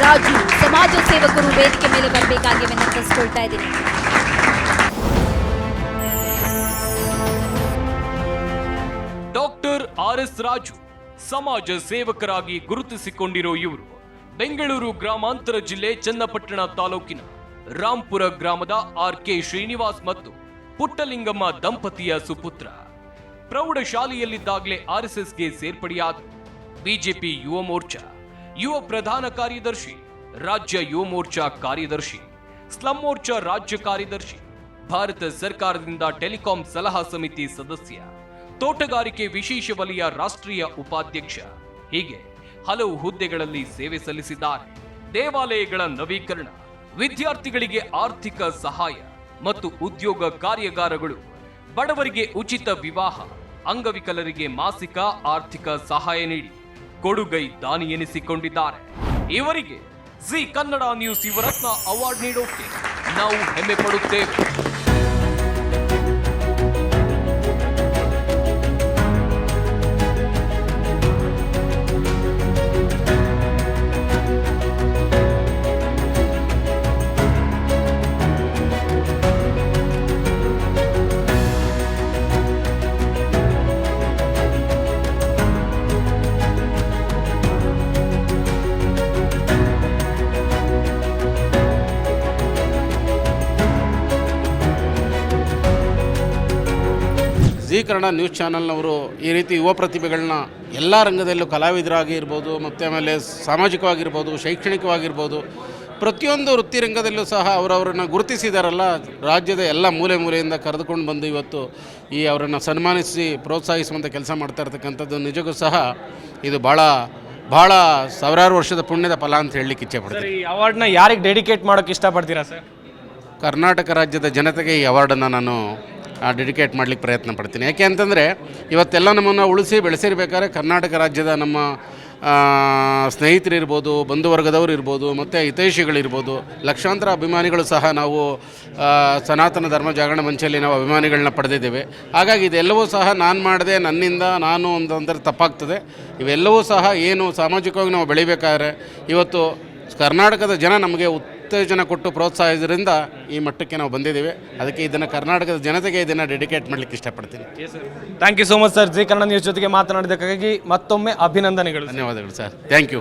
ರಾಜು ಸಮಾಜ ಸೇವಕರು ವೇದಿಕೆ ಮೇಲೆ ಬರಬೇಕಾಗಿ ವಿನಂತಿಸಿಕೊಳ್ತಾ ಇದ್ದೀನಿ. ಡಾಕ್ಟರ್ RS ರಾಜು ಸಮಾಜ ಸೇವಕರಾಗಿ ಗುರುತಿಸಿಕೊಂಡಿರೋ ಇವರು ಬೆಂಗಳೂರು ಗ್ರಾಮಾಂತರ ಜಿಲ್ಲೆ ಚನ್ನಪಟ್ಟಣ ತಾಲೂಕಿನ ರಾಂಪುರ ಗ್ರಾಮದ RK ಶ್ರೀನಿವಾಸ್ ಮತ್ತು ಪುಟ್ಟಲಿಂಗಮ್ಮ ದಂಪತಿಯ ಸುಪುತ್ರ. ಪ್ರೌಢಶಾಲೆಯಲ್ಲಿದ್ದಾಗಲೇ RSSಗೆ ಸೇರ್ಪಡೆಯಾದ ಬಿಜೆಪಿ ಯುವ ಮೋರ್ಚಾ ಯುವ ಪ್ರಧಾನ ಕಾರ್ಯದರ್ಶಿ, ರಾಜ್ಯ ಯುವ ಮೋರ್ಚಾ ಕಾರ್ಯದರ್ಶಿ, ಸ್ಲಂ ಮೋರ್ಚಾ ರಾಜ್ಯ ಕಾರ್ಯದರ್ಶಿ, ಭಾರತ ಸರ್ಕಾರದಿಂದ ಟೆಲಿಕಾಂ ಸಲಹಾ ಸಮಿತಿ ಸದಸ್ಯ, ತೋಟಗಾರಿಕೆ ವಿಶೇಷ ವಲಯ ರಾಷ್ಟ್ರೀಯ ಉಪಾಧ್ಯಕ್ಷ, ಹೀಗೆ ಹಲವು ಹುದ್ದೆಗಳಲ್ಲಿ ಸೇವೆ ಸಲ್ಲಿಸಿದ್ದಾರೆ. ದೇವಾಲಯಗಳ ನವೀಕರಣ, ವಿದ್ಯಾರ್ಥಿಗಳಿಗೆ ಆರ್ಥಿಕ ಸಹಾಯ ಮತ್ತು ಉದ್ಯೋಗ ಕಾರ್ಯಾಗಾರಗಳು, ಬಡವರಿಗೆ ಉಚಿತ ವಿವಾಹ, ಅಂಗವಿಕಲರಿಗೆ ಮಾಸಿಕ ಆರ್ಥಿಕ ಸಹಾಯ ನೀಡಿ ಕೊಡುಗೈ ದಾನಿ ಎನಿಸಿಕೊಂಡಿದ್ದಾರೆ. ಇವರಿಗೆ ಜಿ ಕನ್ನಡ ನ್ಯೂಸ್ ಯುವರತ್ನ ಅವಾರ್ಡ್ ನೀಡೋಕೆ ನಾವು ಹೆಮ್ಮೆ ಪಡುತ್ತೇವೆ. ಜಿ ಕನ್ನಡ ನ್ಯೂಸ್ ಚಾನಲ್ನವರು ಈ ರೀತಿ ಯುವ ಪ್ರತಿಭೆಗಳನ್ನ ಎಲ್ಲ ರಂಗದಲ್ಲೂ ಕಲಾವಿದರಾಗಿ ಇರ್ಬೋದು, ಮತ್ತು ಆಮೇಲೆ ಸಾಮಾಜಿಕವಾಗಿರ್ಬೋದು, ಶೈಕ್ಷಣಿಕವಾಗಿರ್ಬೋದು, ಪ್ರತಿಯೊಂದು ವೃತ್ತಿ ರಂಗದಲ್ಲೂ ಸಹ ಅವರವರನ್ನು ಗುರುತಿಸಿದಾರಲ್ಲ. ರಾಜ್ಯದ ಎಲ್ಲ ಮೂಲೆ ಮೂಲೆಯಿಂದ ಕರೆದುಕೊಂಡು ಬಂದು ಇವತ್ತು ಈ ಅವರನ್ನು ಸನ್ಮಾನಿಸಿ ಪ್ರೋತ್ಸಾಹಿಸುವಂಥ ಕೆಲಸ ಮಾಡ್ತಾ ಇರ್ತಕ್ಕಂಥದ್ದು ನಿಜಕ್ಕೂ ಸಹ ಇದು ಭಾಳ ಸಾವಿರಾರು ವರ್ಷದ ಪುಣ್ಯದ ಫಲ ಅಂತ ಹೇಳಲಿಕ್ಕೆ ಇಚ್ಛೆ ಪಡ್ತೀನಿ. ಈ ಅವಾರ್ಡ್ನ ಯಾರಿಗೆ ಡೆಡಿಕೇಟ್ ಮಾಡೋಕ್ಕೆ ಇಷ್ಟಪಡ್ತೀರಾ ಸರ್? ಕರ್ನಾಟಕ ರಾಜ್ಯದ ಜನತೆಗೆ ಈ ಅವಾರ್ಡನ್ನು ನಾನು ಡೆಡಿಕೇಟ್ ಮಾಡಲಿಕ್ಕೆ ಪ್ರಯತ್ನ ಪಡ್ತೀನಿ. ಯಾಕೆ ಅಂತಂದರೆ ಇವತ್ತೆಲ್ಲ ನಮ್ಮನ್ನು ಉಳಿಸಿ ಬೆಳೆಸಿರ್ಬೇಕಾದ್ರೆ ಕರ್ನಾಟಕ ರಾಜ್ಯದ ನಮ್ಮ ಸ್ನೇಹಿತರಿರ್ಬೋದು, ಬಂಧುವರ್ಗದವರು ಇರ್ಬೋದು, ಮತ್ತು ಹಿತೈಷಿಗಳಿರ್ಬೋದು, ಲಕ್ಷಾಂತರ ಅಭಿಮಾನಿಗಳು ಸಹ ನಾವು ಸನಾತನ ಧರ್ಮ ಜಾಗರಣ ಮಂಚಲ್ಲಿ ನಾವು ಅಭಿಮಾನಿಗಳನ್ನ ಪಡೆದಿದ್ದೇವೆ. ಹಾಗಾಗಿ ಇದೆಲ್ಲವೂ ಸಹ ನಾನು ಮಾಡಿದೆ, ನನ್ನಿಂದ ನಾನು ಅಂತಂದರೆ ತಪ್ಪಾಗ್ತದೆ. ಇವೆಲ್ಲವೂ ಸಹ ಏನು ಸಾಮಾಜಿಕವಾಗಿ ನಾವು ಬೆಳಿಬೇಕಾದ್ರೆ ಇವತ್ತು ಕರ್ನಾಟಕದ ಜನ ನಮಗೆ ಉತ್ತೇಜನ ಕೊಟ್ಟು ಪ್ರೋತ್ಸಾಹಿಸೋದ್ರಿಂದ ಈ ಮಟ್ಟಕ್ಕೆ ನಾವು ಬಂದಿದ್ದೇವೆ. ಅದಕ್ಕೆ ಇದನ್ನು ಕರ್ನಾಟಕದ ಜನತೆಗೆ ಇದನ್ನು ಡೆಡಿಕೇಟ್ ಮಾಡಲಿಕ್ಕೆ ಇಷ್ಟಪಡ್ತೀನಿ. Thank you so much sir. Zee Kannada news ಜೊತೆಗೆ ಮಾತನಾಡಿದ್ದಕ್ಕಾಗಿ ಮತ್ತೊಮ್ಮೆ ಅಭಿನಂದನೆಗಳು. ಧನ್ಯವಾದಗಳು ಸರ್. Thank you.